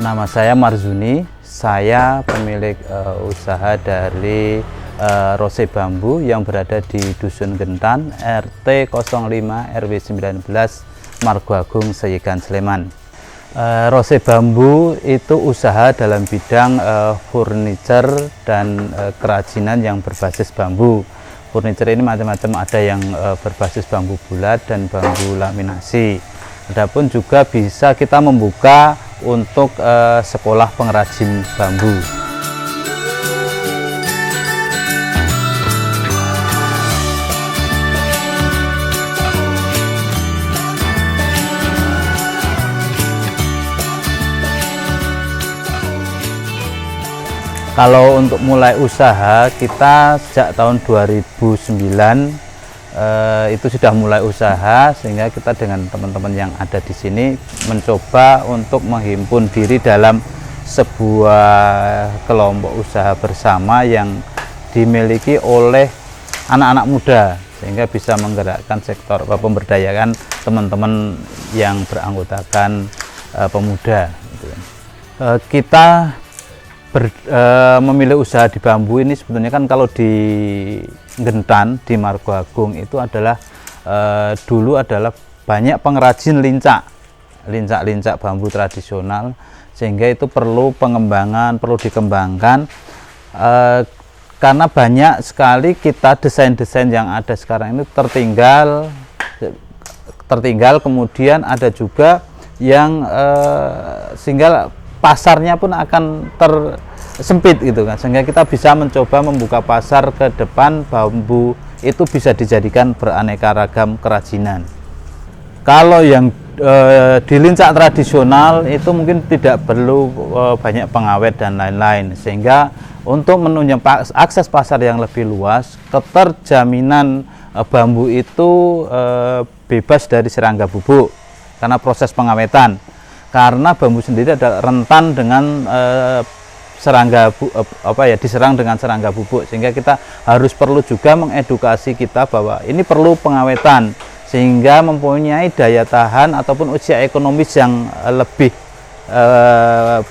Nama saya Marzuni, saya pemilik usaha dari Rose Bambu yang berada di Dusun Gentan, RT 05 RW 19, Margo Agung, Seyegan, Sleman. Rose Bambu itu usaha dalam bidang furniture dan kerajinan yang berbasis bambu. Furniture ini macam-macam, ada yang berbasis bambu bulat dan bambu laminasi. Adapun juga bisa kita membuka untuk sekolah pengrajin bambu. Kalau untuk mulai usaha, kita sejak tahun 2009 itu sudah mulai usaha, sehingga kita dengan teman-teman yang ada di sini mencoba untuk menghimpun diri dalam sebuah kelompok usaha bersama yang dimiliki oleh anak-anak muda, sehingga bisa menggerakkan sektor pemberdayakan teman-teman yang beranggotakan pemuda. Kita memilih usaha di bambu ini sebetulnya kan kalau di Gentan, di Margo Agung itu adalah dulu adalah banyak pengrajin lincak bambu tradisional, sehingga itu perlu pengembangan, perlu dikembangkan karena banyak sekali kita desain-desain yang ada sekarang ini tertinggal, kemudian ada juga yang sehingga pasarnya pun akan tersempit gitu kan, sehingga kita bisa mencoba membuka pasar ke depan. Bambu itu bisa dijadikan beraneka ragam kerajinan. Kalau yang di lincak tradisional itu mungkin tidak perlu banyak pengawet dan lain-lain, sehingga untuk menunjang akses pasar yang lebih luas, keterjaminan bambu itu bebas dari serangga bubuk karena proses pengawetan. Karena bambu sendiri adalah rentan dengan diserang dengan serangga bubuk, sehingga kita harus perlu juga mengedukasi kita bahwa ini perlu pengawetan sehingga mempunyai daya tahan ataupun usia ekonomis yang lebih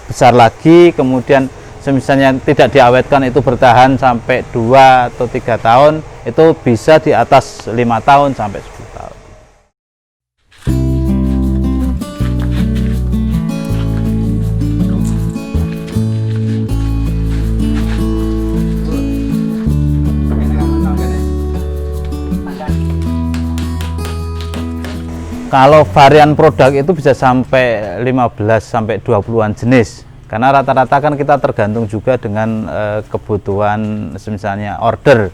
besar lagi. Kemudian misalnya tidak diawetkan itu bertahan sampai 2 atau 3 tahun, itu bisa di atas 5 tahun sampai 10 tahun. Kalau varian produk itu bisa sampai 15 sampai 20-an jenis. Karena rata-rata kan kita tergantung juga dengan kebutuhan, misalnya order.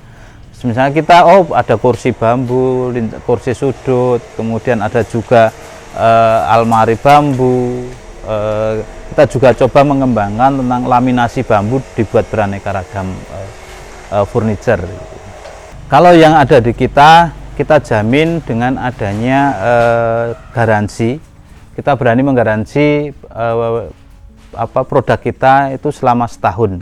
Misalnya kita ada kursi bambu, kursi sudut, kemudian ada juga almari bambu. Kita juga coba mengembangkan tentang laminasi bambu dibuat beraneka ragam furniture. Kalau yang ada di kita jamin dengan adanya garansi. Kita berani menggaransi produk kita itu selama setahun,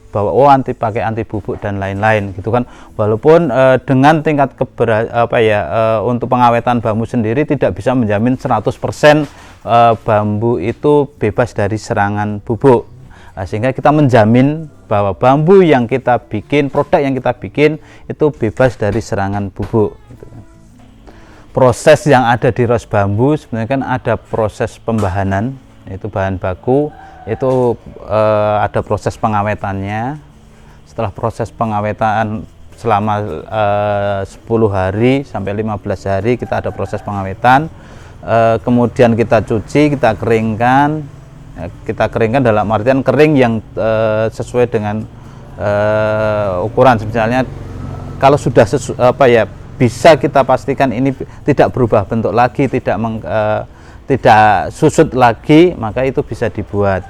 bahwa pakai anti bubuk dan lain-lain gitu kan. Walaupun dengan tingkat untuk pengawetan bambu sendiri tidak bisa menjamin 100% bambu itu bebas dari serangan bubuk. Sehingga kita menjamin bahwa bambu yang kita bikin, produk yang kita bikin itu bebas dari serangan bubuk. Proses yang ada di Rose Bambu sebenarnya kan ada proses pembahanan, yaitu bahan baku, itu ada proses pengawetannya. Setelah proses pengawetan selama 10 hari sampai 15 hari kita ada proses pengawetan, kemudian kita cuci, kita keringkan. Kita keringkan dalam artian kering yang sesuai dengan ukuran. Misalnya kalau sudah bisa kita pastikan ini tidak berubah bentuk lagi, tidak susut lagi, maka itu bisa dibuat.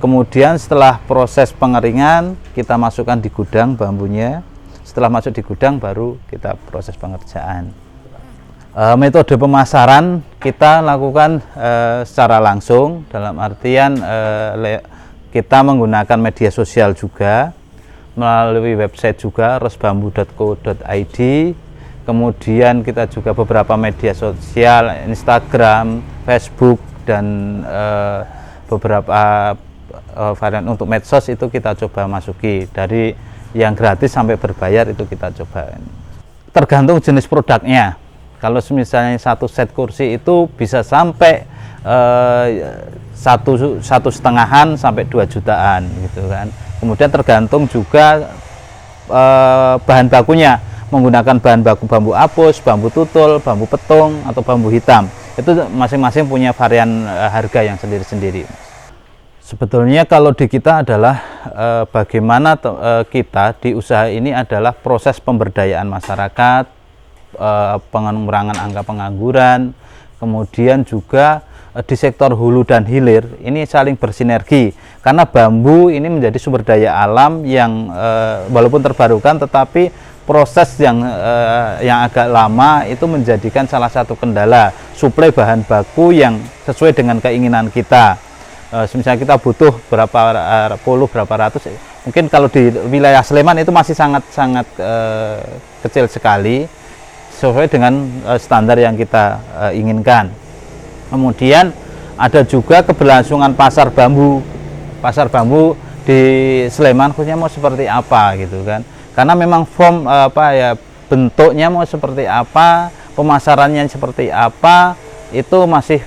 Kemudian setelah proses pengeringan kita masukkan di gudang bambunya. Setelah masuk di gudang baru kita proses pengerjaan. Metode pemasaran kita lakukan secara langsung, dalam artian kita menggunakan media sosial juga, melalui website juga rosebambu.co.id. Kemudian kita juga beberapa media sosial, Instagram, Facebook, dan beberapa varian untuk medsos itu kita coba masuki, dari yang gratis sampai berbayar itu kita coba. Tergantung jenis produknya. Kalau misalnya satu set kursi itu bisa sampai satu setengahan sampai 2 jutaan gitu kan. Kemudian tergantung juga bahan bakunya, menggunakan bahan baku bambu apus, bambu tutul, bambu petung, atau bambu hitam. Itu masing-masing punya varian harga yang sendiri-sendiri. Sebetulnya kalau di kita adalah bagaimana kita di usaha ini adalah proses pemberdayaan masyarakat, pengurangan angka pengangguran, kemudian juga di sektor hulu dan hilir ini saling bersinergi, karena bambu ini menjadi sumber daya alam yang walaupun terbarukan tetapi proses yang agak lama itu menjadikan salah satu kendala suplai bahan baku yang sesuai dengan keinginan kita. Misalnya kita butuh berapa ratus, mungkin kalau di wilayah Sleman itu masih sangat kecil sekali sesuai dengan standar yang kita inginkan. Kemudian ada juga keberlangsungan pasar bambu di Sleman khususnya mau seperti apa gitu kan, karena memang form bentuknya mau seperti apa, pemasarannya seperti apa, itu masih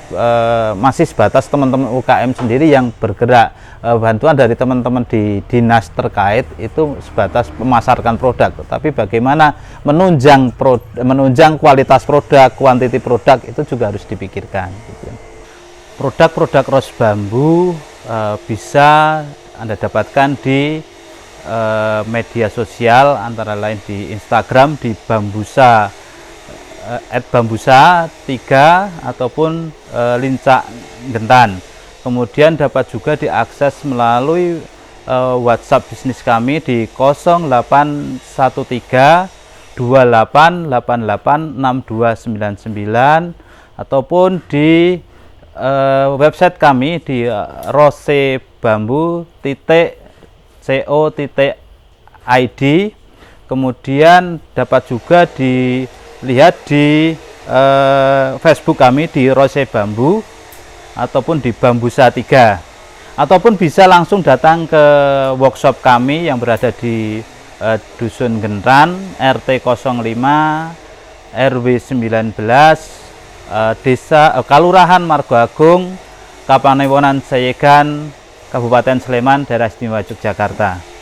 sebatas teman-teman UKM sendiri yang bergerak. Bantuan dari teman-teman di dinas terkait itu sebatas memasarkan produk, tapi bagaimana menunjang kualitas produk, kuantiti produk itu juga harus dipikirkan gitu. Produk-produk ros bambu bisa Anda dapatkan di media sosial, antara lain di Instagram di bambusa @bambusa3 ataupun Lincak Gentan. Kemudian dapat juga diakses melalui WhatsApp bisnis kami di 0813 28886299 ataupun di website kami di rosebambu.co.id. Kemudian dapat juga dilihat di Facebook kami di Rose Bambu ataupun di Bambusa 3, ataupun bisa langsung datang ke workshop kami yang berada di Dusun Gentan, RT 05, RW 19, Kelurahan Margo Agung, Kapanewonan Sayegan, Kabupaten Sleman, Daerah Istimewa Yogyakarta.